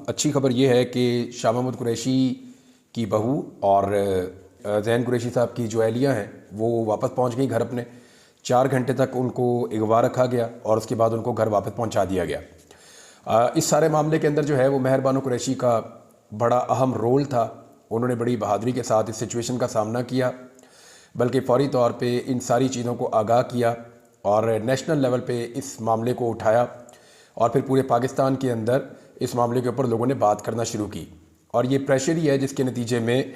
अच्छी खबर ये है कि शाह महमूद कुरैशी की बहू और ज़ैन कुरैशी साहब की जो अहलिया हैं वो वापस पहुंच गई घर अपने। 4 घंटे तक उनको अगवा रखा गया और उसके बाद उनको घर वापस पहुंचा दिया गया। इस सारे मामले के अंदर जो है वो महर बानो कुरैशी का बड़ा अहम रोल था। उन्होंने बड़ी बहादुरी के साथ इस सिचुएशन का सामना किया, बल्कि फौरी तौर पे इन सारी चीज़ों को आगाह किया और नेशनल लेवल पे इस मामले को उठाया और फिर पूरे पाकिस्तान के अंदर इस मामले के ऊपर लोगों ने बात करना शुरू की। और ये प्रेशर ही है जिसके नतीजे में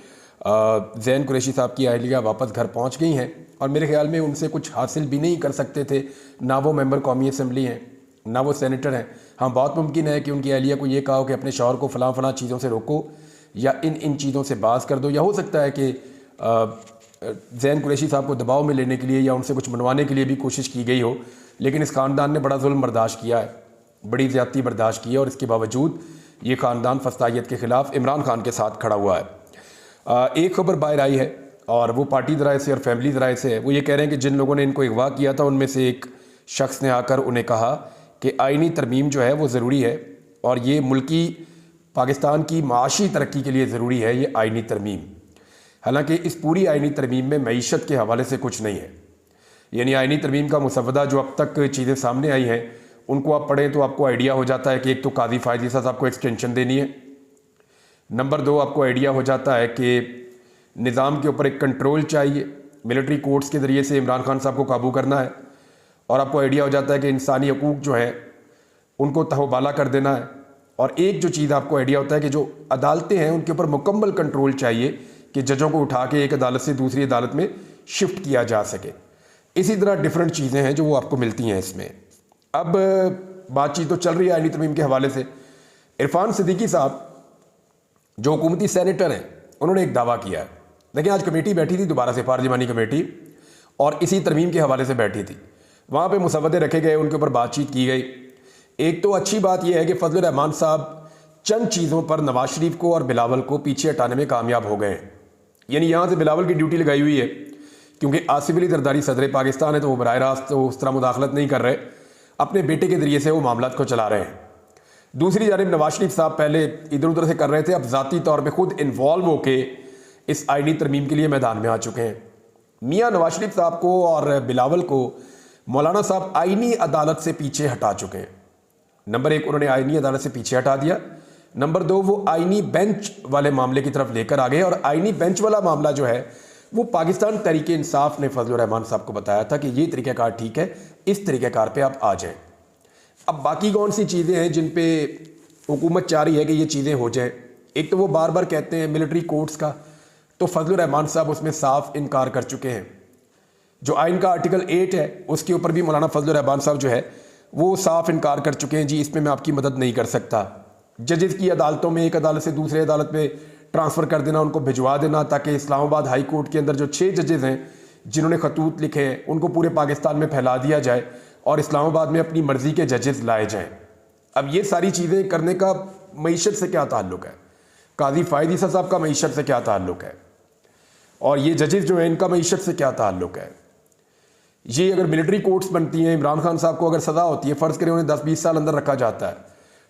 ज़ैन कुरैशी साहब की अहलिया वापस घर पहुंच गई हैं और मेरे ख्याल में उनसे कुछ हासिल भी नहीं कर सकते थे। ना वो मेंबर कौमी असम्बली हैं, ना वो सेनेटर हैं। हाँ, बहुत मुमकिन है कि उनकी अहलिया को ये कहा हो कि अपने शौहर को फ़लाँ फ़लाँ चीज़ों से रोको या इन चीज़ों से बाज कर दो, या हो सकता है कि ज़ैन कुरैशी साहब को दबाव में लेने के लिए या उनसे कुछ मनवाने के लिए भी कोशिश की गई हो। लेकिन इस ख़ानदान ने बड़ा जुल्म बर्दाश्त किया है, बड़ी ज़्यादती बर्दाश्त की है और इसके बावजूद ये ख़ानदान फस्तायत के ख़िलाफ़ इमरान खान के साथ खड़ा हुआ है। एक खबर बाहर आई है और वो पार्टी ज़राए से और फैमिली ज़राए से है। वो ये कह रहे हैं कि जिन लोगों ने इनको अगवा किया था उनमें से एक शख्स ने आकर उन्हें कहा कि आइनी तरमीम जो है वो ज़रूरी है और ये मुल्की पाकिस्तान की माशी तरक्की के लिए ज़रूरी है ये आइनी तरमीम। हालांकि इस पूरी आइनी तरमीम में मईशत के हवाले से कुछ नहीं है। यानी आइनी तरमीम का मुसवदा जो अब तक चीज़ें सामने आई हैं उनको आप पढ़ें तो आपको आइडिया हो जाता है कि एक तो काजी फायद ईसा साहब को एक्सटेंशन देनी है, नंबर 2 आपको आइडिया हो जाता है कि निज़ाम के ऊपर एक कंट्रोल चाहिए, मिलिट्री कोर्ट्स के ज़रिए से इमरान खान साहब को काबू करना है, और आपको आइडिया हो जाता है कि इंसानी हकूक़ जो है उनको तहोबाला कर देना है, और एक जो चीज़ आपको आइडिया होता है कि जो अदालतें हैं उनके ऊपर मुकम्मल कंट्रोल चाहिए कि जजों को उठा के एक अदालत से दूसरी अदालत में शिफ्ट किया जा सके। इसी तरह डिफरेंट चीज़ें हैं जो वो आपको मिलती हैं इसमें। अब बातचीत तो चल रही है आइनी तरमीम के हवाले से। इरफान सिद्दीकी साहब जो हुकूमती सेनेटर हैं उन्होंने एक दावा किया है। देखिए, आज कमेटी बैठी थी दोबारा से पार्लिमानी कमेटी और इसी तरमीम के हवाले से बैठी थी। वहाँ पे मुसवदे रखे गए, उनके ऊपर बातचीत की गई। एक तो अच्छी बात यह है कि फजलुर रहमान साहब चंद चीज़ों पर नवाज शरीफ को और बिलावल को पीछे हटाने में कामयाब हो गए हैं। यानी यहाँ से बिलावल की ड्यूटी लगाई हुई है क्योंकि आसिफ अली जरदारी सदर पाकिस्तान है तो वो बराह रास्त तो उस तरह मुदाखलत नहीं कर रहे, अपने बेटे के ज़रिए से वो मामलात को चला रहे हैं। दूसरी जानिब नवाज शरीफ साहब पहले इधर उधर से कर रहे थे, अब ज़ाती तौर पे खुद इन्वॉल्व होके इस आइनी तरमीम के लिए मैदान में आ चुके हैं। मियाँ नवाज शरीफ साहब को और बिलावल को मौलाना साहब आइनी अदालत से पीछे हटा चुके हैं। नंबर 1 उन्होंने आइनी अदालत से पीछे हटा दिया, नंबर 2 वो आइनी बेंच वाले मामले की तरफ लेकर आ गए। और आइनी बेंच वाला मामला जो है वो पाकिस्तान तहरीक इंसाफ ने फजलुर रहमान साहब को बताया था कि ये तरीक़ाकार ठीक है, इस तरीक़ाकार पे आप आ जाएं। अब बाकी कौन सी चीज़ें हैं जिन पे हुकूमत चाह रही है कि ये चीज़ें हो जाएं? एक तो वो बार बार कहते हैं मिलिट्री कोर्ट्स का, तो फजलुर रहमान साहब उसमें साफ इनकार कर चुके हैं। जो आइन का आर्टिकल 8 है उसके ऊपर भी मौलाना फजलुर रहमान साहब जो है वो साफ इनकार कर चुके हैं, जी इसमें मैं आपकी मदद नहीं कर सकता। जजेस की अदालतों में एक अदालत से दूसरे अदालत में ट्रांसफ़र कर देना, उनको भिजवा देना, ताकि इस्लामाबाद हाई कोर्ट के अंदर जो 6 जजेस हैं जिन्होंने खतूत लिखे हैं उनको पूरे पाकिस्तान में फैला दिया जाए और इस्लामाबाद में अपनी मर्ज़ी के जजेस लाए जाएं। अब ये सारी चीज़ें करने का मईशत से क्या ताल्लुक़ है? काजी फायद ईसा साहब का मईशत से क्या ताल्लुक़ है? और ये जजेस जो हैं इनका मईशत से क्या ताल्लुक़ है? ये अगर मिलिट्री कोर्ट्स बनती हैं, इमरान खान साहब को अगर सज़ा होती है, फ़र्ज़ करें उन्हें 10-20 साल अंदर रखा जाता है,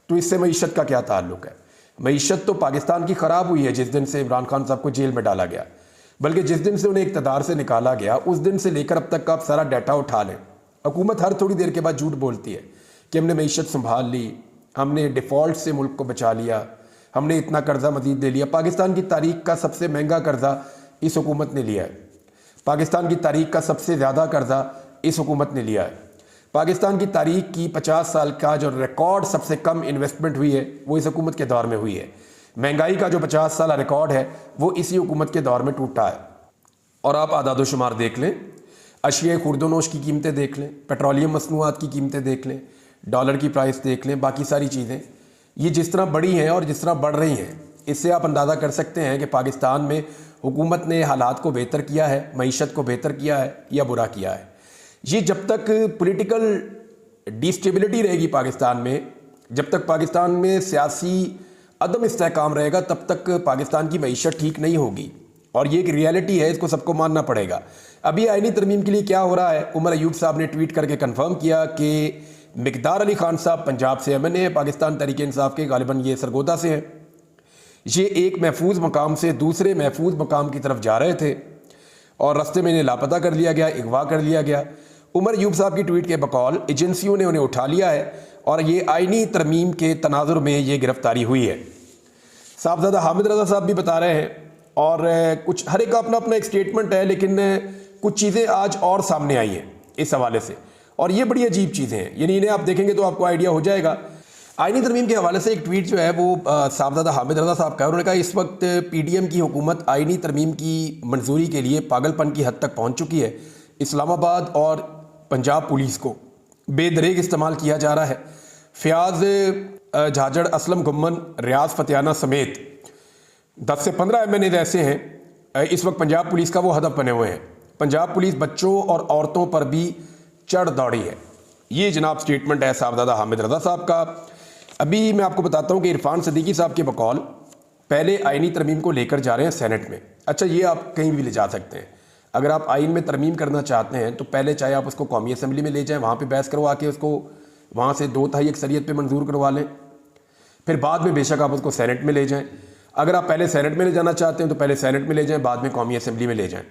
तो इससे मईशत का क्या ताल्लुक़ है? मईशत तो पाकिस्तान की ख़राब हुई है जिस दिन से इमरान खान साहब को जेल में डाला गया, बल्कि जिस दिन से उन्हें इक़्तिदार से निकाला गया उस दिन से लेकर अब तक का आप सारा डाटा उठा लें। हुकूमत हर थोड़ी देर के बाद झूठ बोलती है कि हमने मईशत संभाल ली, हमने डिफ़ॉल्ट से मुल्क को बचा लिया, हमने इतना कर्जा मज़ीद दे लिया। पाकिस्तान की तारीख का सबसे महंगा कर्जा इस हुकूमत ने लिया है, पाकिस्तान की तारीख का सबसे ज़्यादा कर्जा इस हुकूमत ने लिया है। पाकिस्तान की तारीख की 50 साल का जो रिकॉर्ड सबसे कम इन्वेस्टमेंट हुई है वो इस हुकूमत के दौर में हुई है। महंगाई का जो 50 साल रिकॉर्ड है वो इसी हुकूमत के दौर में टूटा है। और आप आदाद शुमार देख लें, अशिया खुर्दोनोश की कीमतें देख लें, पेट्रोलियम मसनूआत की कीमतें देख लें, डॉलर की प्राइस देख लें, बाकी सारी चीज़ें ये जिस तरह बढ़ी हैं और जिस तरह बढ़ रही हैं, इससे आप अंदाज़ा कर सकते हैं कि पाकिस्तान में हुकूमत ने हालात को बेहतर किया है, मईशत को बेहतर किया है या बुरा किया है। ये जब तक पॉलिटिकल डिस्टेबिलिटी रहेगी पाकिस्तान में, जब तक पाकिस्तान में सियासी अदम इस्तेहकाम रहेगा, तब तक पाकिस्तान की मईशत ठीक नहीं होगी। और ये एक रियलिटी है, इसको सबको मानना पड़ेगा। अभी आइनी तरमीम के लिए क्या हो रहा है, उमर अयूब साहब ने ट्वीट करके कंफर्म किया कि मिकदार अली खान साहब पंजाब से MNA पाकिस्तान तहरीक इंसाफ के, गालिबन ये सरगोदा से हैं। ये एक महफूज मकाम से दूसरे महफूज मकाम की तरफ जा रहे थे और रास्ते में इन्हें लापता कर लिया गया, अगवा कर लिया गया। उमर यूब साहब की ट्वीट के बकौल एजेंसियों ने उन्हें उठा लिया है और ये आइनी तरमीम के तनाजुर में ये गिरफ्तारी हुई है। साहबजादा हामिद रज़ा साहब भी बता रहे हैं और कुछ हर एक का अपना अपना एक स्टेटमेंट है, लेकिन कुछ चीज़ें आज और सामने आई हैं इस हवाले से और ये बड़ी अजीब चीज़ें हैं, यानी इन्हें आप देखेंगे तो आपको आइडिया हो जाएगा। आइनी तरमीम के हवाले से एक ट्वीट जो है वो साहबजादा हामिद रज़ा साहब का है। उन्होंने कहा इस वक्त PDM की हुकूमत आइनी तरमीम की मंजूरी के लिए पागलपन की हद तक पहुँच चुकी है। इस्लामाबाद और पंजाब पुलिस को बेदरेग इस्तेमाल किया जा रहा है। फ़याज़ झाजड़, असलम गुम्मन, रियाज फतियाना समेत 10 से 15 MNA ऐसे हैं इस वक्त पंजाब पुलिस का वो हदफ बने हुए हैं। पंजाब पुलिस बच्चों और औरतों पर भी चढ़ दौड़ी है। ये जनाब स्टेटमेंट है साहबजादा हामिद रज़ा साहब का। अभी मैं आपको बताता हूँ कि इरफान सिद्दीकी साहब के बकौल पहले आइनी तरमीम को लेकर जा रहे हैं सेनेट में। अच्छा, ये आप कहीं भी ले जा सकते हैं। अगर आप आइन में तरमीम करना चाहते हैं तो पहले चाहे आप उसको कौमी असम्बली में ले जाएं, वहाँ पे बहस करवा के उसको वहाँ से 2/3 अक्सरियत पे मंजूर करवा लें, फिर बाद में बेशक आप उसको सेनेट में ले जाएं। अगर आप पहले सेनेट में ले जाना चाहते हैं तो पहले सेनेट में ले जाएं, बाद में कौमी असम्बली में ले जाएं।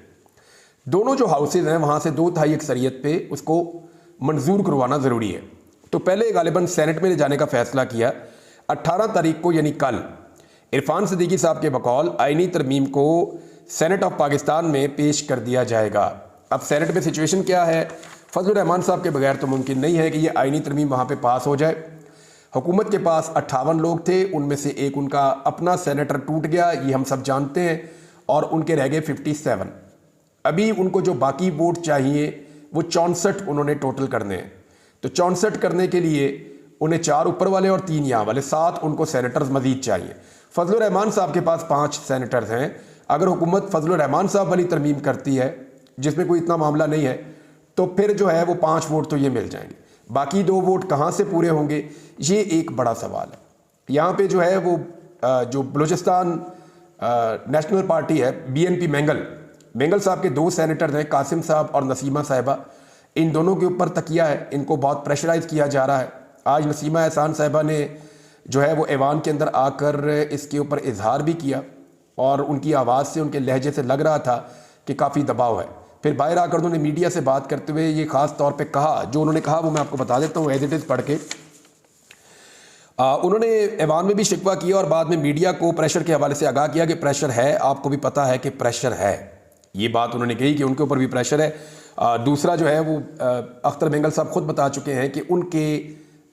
दोनों जो हाउसेज हैं वहाँ से 2/3 अक्सरियत पे उसको मंजूर करवाना ज़रूरी है। तो पहले गालिबन सेनेट में ले जाने का फ़ैसला किया। 18 तारीख को यानी कल इरफान सिद्दीकी साहब के बकौल आइनी तरमीम को सेनेट ऑफ पाकिस्तान में पेश कर दिया जाएगा। अब सेनेट में सिचुएशन क्या है? फजलुर रहमान साहब के बगैर तो मुमकिन नहीं है कि ये आइनी तरमीम वहाँ पे पास हो जाए। हुकूमत के पास 58 लोग थे, उनमें से एक उनका अपना सेनेटर टूट गया, ये हम सब जानते हैं, और उनके रह गए 57। अभी उनको जो बाकी वोट चाहिए वो 64 उन्होंने टोटल करने हैं। तो 64 करने के लिए उन्हें 4 ऊपर वाले और 3 यहाँ वाले 7 उनको सेनेटर्स मजीद चाहिए। फजलुर रहमान साहब के पास 5 सेनेटर्स हैं। अगर हुकूमत फजलुर रहमान साहब वाली तरमीम करती है जिसमें कोई इतना मामला नहीं है तो फिर जो है वो 5 वोट तो ये मिल जाएंगे। बाकी 2 वोट कहाँ से पूरे होंगे, ये एक बड़ा सवाल है। यहाँ पे जो है वो जो बलूचिस्तान नेशनल पार्टी है BNP मेंगल साहब के 2 सेनेटर हैं, कासिम साहब और नसीमा साहिबा। इन दोनों के ऊपर तकिया है, इनको बहुत प्रेशराइज किया जा रहा है। आज नसीमा एहसान साहिबा ने जो है वो ऐवान के अंदर आकर इसके ऊपर इजहार भी किया और उनकी आवाज़ से, उनके लहजे से लग रहा था कि काफ़ी दबाव है। फिर बाहर आकर उन्होंने मीडिया से बात करते हुए ये ख़ास तौर पे कहा, जो उन्होंने कहा वो मैं आपको बता देता हूँ एज इट इज़ पढ़ के। उन्होंने ऐवान में भी शिकवा किया और बाद में मीडिया को प्रेशर के हवाले से आगाह किया कि प्रेशर है, आपको भी पता है कि प्रेशर है। ये बात उन्होंने कही कि उनके ऊपर भी प्रेशर है। दूसरा जो है वो अख्तर मेंगल साहब खुद बता चुके हैं कि उनके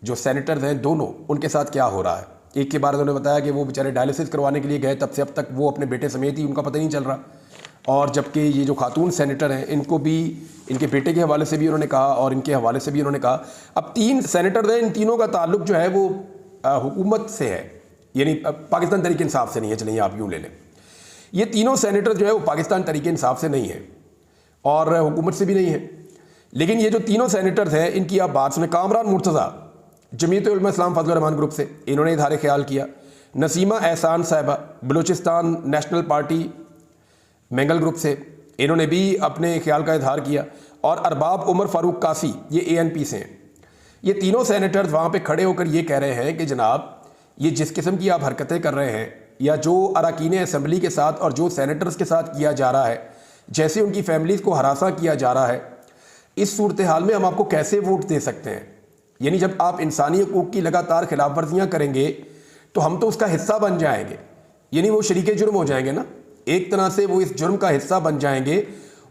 जो सेनेटर्स हैं दोनों, उनके साथ क्या हो रहा है। एक के बारे में उन्होंने बताया कि वो बेचारे डायलिसिस करवाने के लिए गए, तब से अब तक वो अपने बेटे समेत ही उनका पता नहीं चल रहा। और जबकि ये जो खातून सेनेटर हैं इनको भी इनके बेटे के हवाले से भी उन्होंने कहा और इनके हवाले से भी उन्होंने कहा। अब 3 सेनेटर हैं, इन तीनों का ताल्लुक जो है वो हुकूमत से है, यानी पाकिस्तान तहरीक इंसाफ से नहीं है। चलिए आप यूँ ले लें, ये तीनों सेनेटर जो है वो पाकिस्तान तहरीक इंसाफ से नहीं है और हुकूमत से भी नहीं है। लेकिन ये जो तीनों सेनेटर्स हैं इनकी आप बात सुने। कामरान मुर्तज़ा जमीयत उलमा इस्लाम फजलुर रहमान ग्रुप से, इन्होंने इज़हार ख्याल किया। नसीमा एहसान साहिबा Balochistan national party Mengal group से, इन्होंने भी अपने ख्याल का इजहार किया। और अरबाब उमर फ़ारूक कासी, ये ANP से हैं। ये तीनों सेनेटर्स वहाँ पे खड़े होकर ये कह रहे हैं कि जनाब ये जिस किस्म की आप हरकतें कर रहे हैं या जो अरकान असम्बली के साथ और जो सेनेटर्स के साथ किया जा रहा है, जैसे उनकी फैमिलीज़ को हरासा किया जा रहा है, इस सूरत हाल में हम आपको कैसे वोट दे सकते हैं। यानी जब आप इंसानी हकूक़ की लगातार खिलाफ वर्जियाँ करेंगे तो हम तो उसका हिस्सा बन जाएंगे, यानी वो शरीके जुर्म हो जाएंगे ना, एक तरह से वो इस जुर्म का हिस्सा बन जाएंगे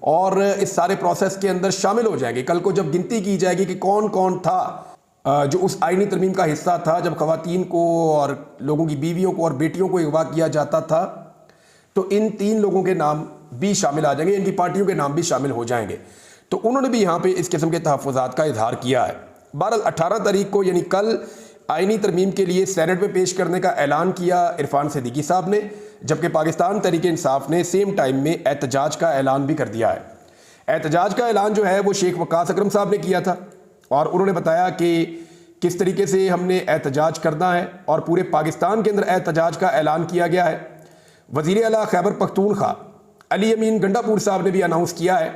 और इस सारे प्रोसेस के अंदर शामिल हो जाएंगे। कल को जब गिनती की जाएगी कि कौन कौन था जो उस आइनी तरमीम का हिस्सा था, जब ख़वातीन को और लोगों की बीवियों को और बेटियों को अगवा किया जाता था, तो इन 3 लोगों के नाम भी शामिल आ जाएंगे, इनकी पार्टियों के नाम भी शामिल हो जाएंगे। तो उन्होंने भी यहाँ पे इस किस्म के तहफ़्फ़ुज़ात का इजहार किया है। 18 तारीख को यानी कल आइनी तरमीम के लिए सेनेट में पेश करने का ऐलान किया इरफान सिद्दीकी साहब ने, जबकि पाकिस्तान तहरीक इंसाफ ने सेम टाइम में एहतजाज का ऐलान भी कर दिया है। एहतजाज का ऐलान जो है वो शेख वकास अकरम साहब ने किया था और उन्होंने बताया कि किस तरीके से हमने एहतजाज करना है और पूरे पाकिस्तान के अंदर एहतजाज का ऐलान किया गया है। वज़ीर आला खैबर पख्तूनख्वा अली अमीन गंडापुर साहब ने भी अनाउंस किया है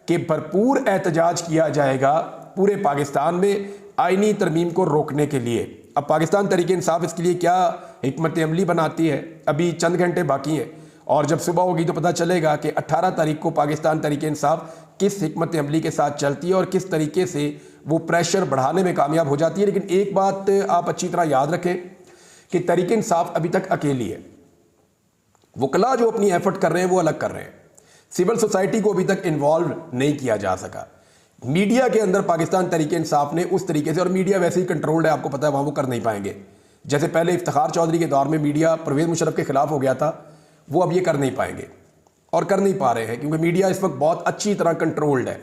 कि भरपूर एहतजाज किया जाएगा पूरे पाकिस्तान में, आईनी तरमीम को रोकने के लिए। अब पाकिस्तान तहरीक इंसाफ इसके लिए क्या हिकमत अमली बनाती है, अभी चंद घंटे बाकी हैं और जब सुबह होगी तो पता चलेगा कि 18 तारीख को पाकिस्तान तहरीक इंसाफ किस हिकमत अमली के साथ चलती है और किस तरीके से वो प्रेशर बढ़ाने में कामयाब हो जाती है। लेकिन एक बात आप अच्छी तरह याद रखें कि तहरीक इंसाफ अभी तक अकेली है। वकला जो अपनी एफर्ट कर रहे हैं वो अलग कर रहे हैं, सिविल सोसाइटी को अभी तक इन्वॉल्व नहीं किया जा सका। मीडिया के अंदर पाकिस्तान तहरीक इंसाफ ने उस तरीके से, और मीडिया वैसे ही कंट्रोल्ड है, आपको पता है, वहाँ वो कर नहीं पाएंगे। जैसे पहले इफ्तिखार चौधरी के दौर में मीडिया परवेज़ मुशर्रफ के खिलाफ हो गया था, वो अब ये कर नहीं पाएंगे और कर नहीं पा रहे हैं क्योंकि मीडिया इस वक्त बहुत अच्छी तरह कंट्रोल्ड है।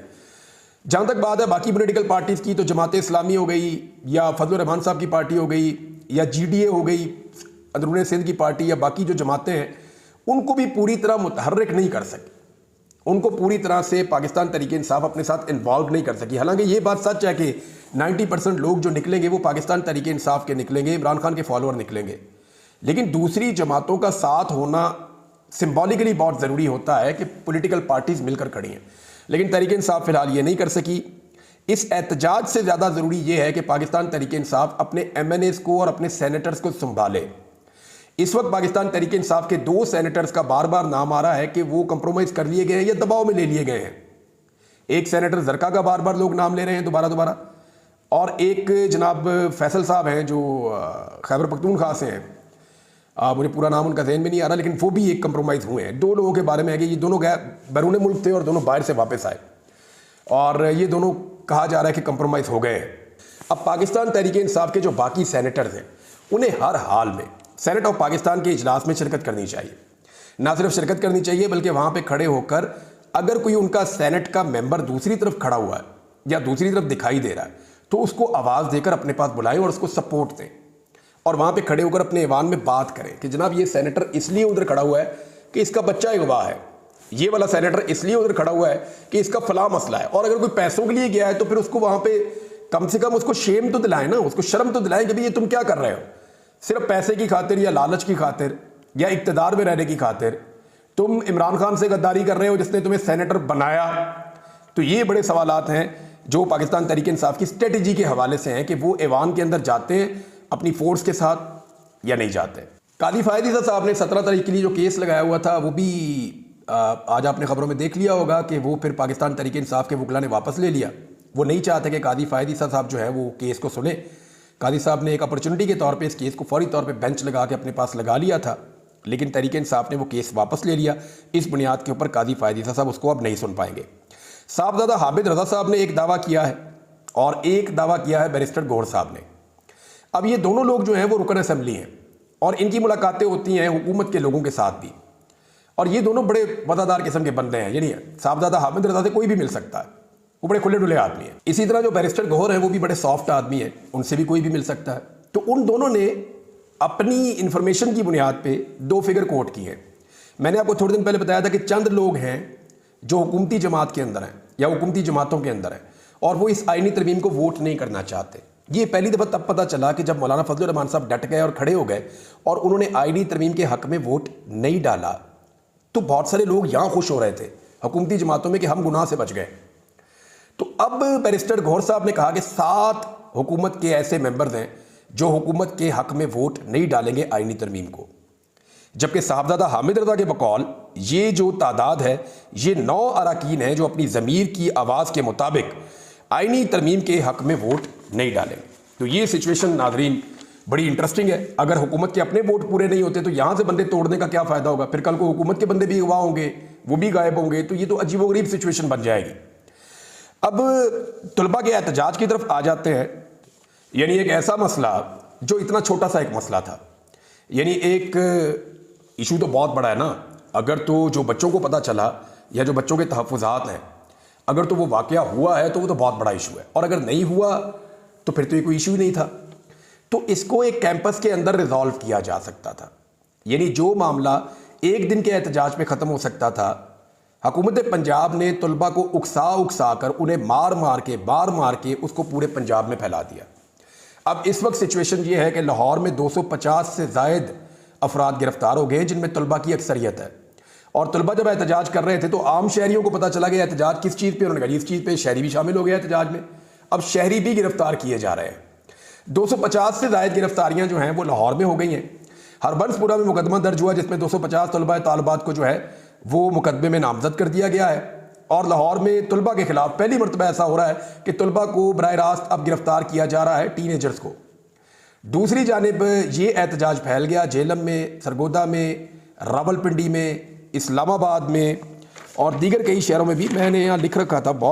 जहाँ तक बात है बाकी पॉलिटिकल पार्टीज़ की, तो जमात इस्लामी हो गई या फजल रहमान साहब की पार्टी हो गई या GDA हो गई, अंदरून सिंध की पार्टी, या बाकी जो जमातें हैं, उनको भी पूरी तरह मुतहर्रिक नहीं कर सकी, उनको पूरी तरह से पाकिस्तान तहरीक इंसाफ अपने साथ इन्वॉल्व नहीं कर सकी। हालांकि ये बात सच है कि 90% लोग जो निकलेंगे वो पाकिस्तान तहरीक इंसाफ के निकलेंगे, इमरान खान के फॉलोअर निकलेंगे। लेकिन दूसरी जमातों का साथ होना सिंबॉलिकली बहुत ज़रूरी होता है कि पॉलिटिकल पार्टीज़ मिलकर खड़ी हैं, लेकिन तहरीक इंसाफ फिलहाल ये नहीं कर सकी। इस एहतजाज से ज़्यादा ज़रूरी ये है कि पाकिस्तान तहरीक इंसाफ अपने MNAs को और अपने सेनेटर्स को संभाले। इस वक्त पाकिस्तान तहरीक इंसाफ के 2 सेनेटर्स का बार बार नाम आ रहा है कि वो कंप्रोमाइज़ कर लिए गए हैं या दबाव में ले लिए गए हैं। एक सेनेटर जरका का बार बार लोग नाम ले रहे हैं दोबारा, और एक जनाब फैसल साहब हैं जो खैबर पख्तूनख्वा से हैं, मुझे पूरा नाम उनका ज़हन में नहीं आ रहा, लेकिन वो भी एक कंप्रोमाइज़ हुए हैं। 2 लोगों के बारे में है कि ये दोनों गए बैरून मुल्क थे और दोनों बाहर से वापस आए, और ये दोनों कहा जा रहा है कि कंप्रोमाइज़ हो गए हैं। अब पाकिस्तान तहरीक इंसाफ के जो बाकी सेनेटर्स हैं उन्हें हर हाल में सेनेट ऑफ पाकिस्तान के इजलास में शिरकत करनी चाहिए। ना सिर्फ शिरकत करनी चाहिए बल्कि वहाँ पे खड़े होकर अगर कोई उनका सेनेट का मेंबर दूसरी तरफ खड़ा हुआ है या दूसरी तरफ दिखाई दे रहा है तो उसको आवाज़ देकर अपने पास बुलाएं और उसको सपोर्ट दें, और वहाँ पे खड़े होकर अपने ऐवान में बात करें कि जनाब ये सेनेटर इसलिए उधर खड़ा हुआ है कि इसका बच्चा अगवा है, ये वाला सेनेटर इसलिए उधर खड़ा हुआ है कि इसका फला मसला है। और अगर कोई पैसों के लिए गया है तो फिर उसको वहाँ पे कम से कम उसको शेम तो दिलाएं ना, उसको शर्म तो दिलाएं कि भाई ये तुम क्या कर रहे हो। सिर्फ पैसे की खातिर या लालच की खातिर या इक्तदार में रहने की खातिर तुम इमरान खान से गद्दारी कर रहे हो जिसने तुम्हें सेनेटर बनाया। तो ये बड़े सवालात हैं जो पाकिस्तान तहरीक इंसाफ की स्ट्रेटजी के हवाले से हैं कि वो ऐवान के अंदर जाते हैं अपनी फोर्स के साथ या नहीं जाते। कादी फायद ईसा साहब ने 17 तारीख के लिए जो केस लगाया हुआ था वो भी आज आपने खबरों में देख लिया होगा कि वो फिर पाकिस्तान तहरीक इंसाफ के वकला ने वापस ले लिया। वो नहीं चाहते कि कादी फायद ईसा साहब जो है वो केस को सुने। कादी साहब ने एक अपॉर्चुनिटी के तौर पे इस केस को फौरी तौर पे बेंच लगा के अपने पास लगा लिया था, लेकिन तहरीक इंसाफ ने वो केस वापस ले लिया। इस बुनियाद के ऊपर कादी फायद ईसा साहब उसको अब नहीं सुन पाएंगे। साहबजादा हामिद रजा साहब ने एक दावा किया है और एक दावा किया है बैरिस्टर गौहर साहब ने। अब ये दोनों लोग जो हैं वो रुकन असम्बली हैं और इनकी मुलाकातें होती हैं हुकूमत के लोगों के साथ भी, और ये दोनों बड़े वफादार किस्म के बंदे हैं। यानी साहबजादा हामिद रजा से कोई भी मिल सकता है, वो बड़े खुले डुले आदमी हैं। इसी तरह जो बैरिस्टर गौहर हैं वो भी बड़े सॉफ्ट आदमी हैं, उनसे भी कोई भी मिल सकता है। तो उन दोनों ने अपनी इंफॉर्मेशन की बुनियाद पे 2 फिगर कोट की हैं। मैंने आपको थोड़े दिन पहले बताया था कि चंद लोग हैं जो हुकूमती जमात के अंदर हैं या हुकूमती जमातों के अंदर हैं और वो इस आईनी तरमीम को वोट नहीं करना चाहते। ये पहली दफ़ा तब पता चला कि जब मौलाना फजल रहमान साहब डट गए और खड़े हो गए और उन्होंने आईनी तरमीम के हक में वोट नहीं डाला, तो बहुत सारे लोग यहाँ खुश हो रहे थे हुकूमती जमातों में कि हम गुनाह से बच गए। तो अब बैरिस्टर गौहर साहब ने कहा कि 7 हुकूमत के ऐसे मेंबर्स हैं जो हुकूमत के हक में वोट नहीं डालेंगे आईनी तरमीम को, जबकि साहबजादा हामिद रजा के बकौल ये जो तादाद है ये 9 अरकान हैं जो अपनी ज़मीर की आवाज़ के मुताबिक आईनी तरमीम के हक में वोट नहीं डालेंगे। तो ये सिचुएशन नाजरीन बड़ी इंटरेस्टिंग है। अगर हुकूमत के अपने वोट पूरे नहीं होते तो यहाँ से बंदे तोड़ने का क्या फ़ायदा होगा, फिर कल को हुकूमत के बंदे भी अगवा होंगे, वो भी गायब होंगे, तो ये तो अजीबोगरीब सिचुएशन बन जाएगी। अब तलबा के एहतजाज की तरफ आ जाते हैं। यानी एक ऐसा मसला जो इतना छोटा सा एक मसला था, यानी एक इशू तो बहुत बड़ा है ना। अगर तो जो बच्चों को पता चला या जो बच्चों के तहफ़्फ़ुज़ात हैं, अगर तो वो वाक़या हुआ है तो वो तो बहुत बड़ा इशू है, और अगर नहीं हुआ तो फिर तो ये कोई इशू ही नहीं था। तो इसको एक कैंपस के अंदर रिजॉल्व किया जा सकता था। यानी जो मामला एक दिन के एहतजाज में ख़त्म हो सकता था, हुकूमत पंजाब ने तलबा को उकसा कर उन्हें मार मार के उसको पूरे पंजाब में फैला दिया। अब इस वक्त सिचुएशन ये है कि लाहौर में 250 से ज़ायद अफराद गिरफ्तार हो गए जिनमें तलबा की अक्सरियत है। और तलबा जब एहतजाज कर रहे थे तो आम शहरियों को पता चला कि एहतजाज किस चीज़ पे, उन्होंने कहा इस चीज़ पे, शहरी भी शामिल हो गया एहतजाज में। अब शहरी भी गिरफ्तार किए जा रहे हैं। 250 से ज़ायद गिरफ्तारियां जो हैं वो लाहौर में हो गई हैं। हरबंसपुरा में मुकदमा दर्ज हुआ जिसमें 250 तलबा तालिबात को जो है वो मुकदमे में नामजद कर दिया गया है। और लाहौर में तलबा के खिलाफ पहली मरतबा ऐसा हो रहा है कि तलबा को बराह रास्त अब गिरफ्तार किया जा रहा है, टीनेजर्स को। दूसरी जानिब ये एहतजाज फैल गया झेलम में, सरगोदा में, रावलपिंडी में, इस्लामाबाद में और दीगर कई शहरों में भी। मैंने यहाँ लिख रखा था बहुत